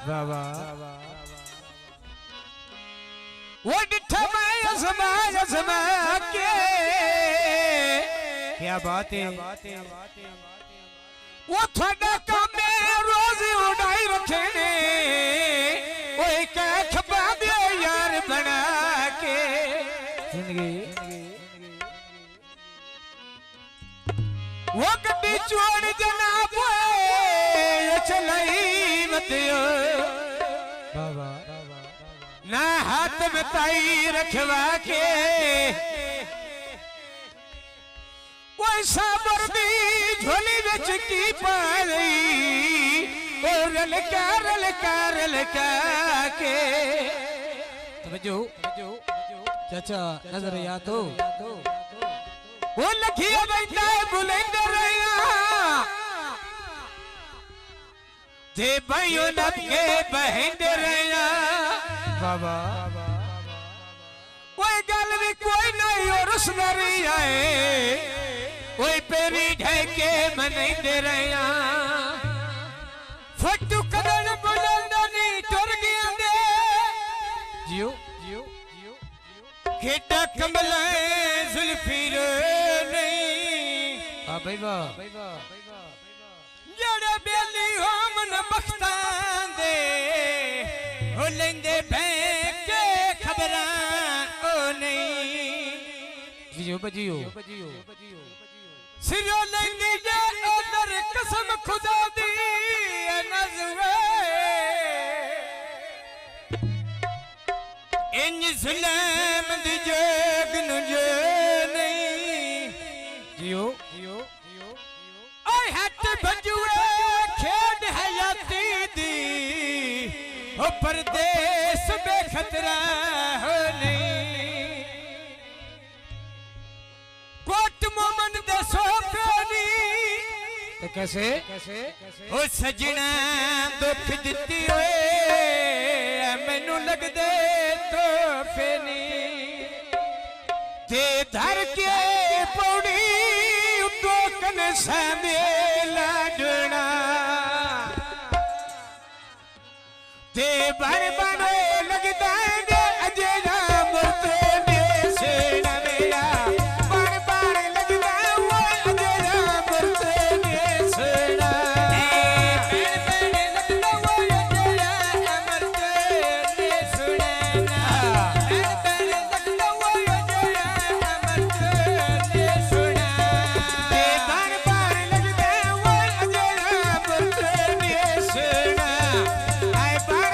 बाबा वो डिठा मैं के क्या बात है वो थोड़ा काम में रोज उड़ाई रखने वो एक खपा दे यार बना के जिंदगी वो गड्डी छोड़ जनाब चलाई मत बाबा ना हाथ में ताई रखवा के वैसा वर्दी झोली बेच की पाई और ललका के तवज्जो चाचा नजर या तो वो लखिया बैठा है बुलंद रैया जे भाइयों नब के बहन रैया बाबा कोई गल भी कोई नहीं और उस नरी आए कोई पेरी ढके मनाई दे रहा फटू कदन बुलंदनी टुर गया दे जियो खेटा कमल जुल्फीर नहीं आ भाई वाह जड़े बेली हो मन बख्तां दे हो लेंदे के खबरां ओ नहीं जियो सिरो लेंदी जे उधर कसम खुदा दी नज़रे इन जुल्म दी जगन जे नहीं जियो ओए हट भजुए खेड हयाती दी ओ परदेस बेखतरा हो नहीं कोट मोमन दे सोफनी तो कैसे ओ सजना दुख दिती ओए मैनू लगदे तोहफे नी ते धर के पौड़ी उतो कन सामे लाडना ते बन लगदा दे अजेना मुर्ते दे सेना मेरा बन लगदा वो अजेना मुर्ते दे सेना बन लगदा वो अजेना मुर्ते दे सुना बन लगदा वो अजेना मुर्ते दे सुना ते बन लगदा वो अजेना मुर्ते दे सुना आए बन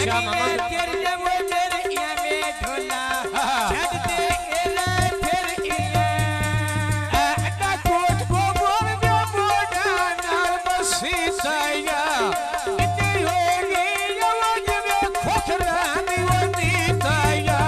अच्छा मामा तेरे जब तेरे या में ढोला छड़ दे एला फिर इया अड्डा कोट को बोल दो बोडा नाल बसी साया इतनी होगी आवाज में खोखरा दी वनी ताया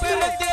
पर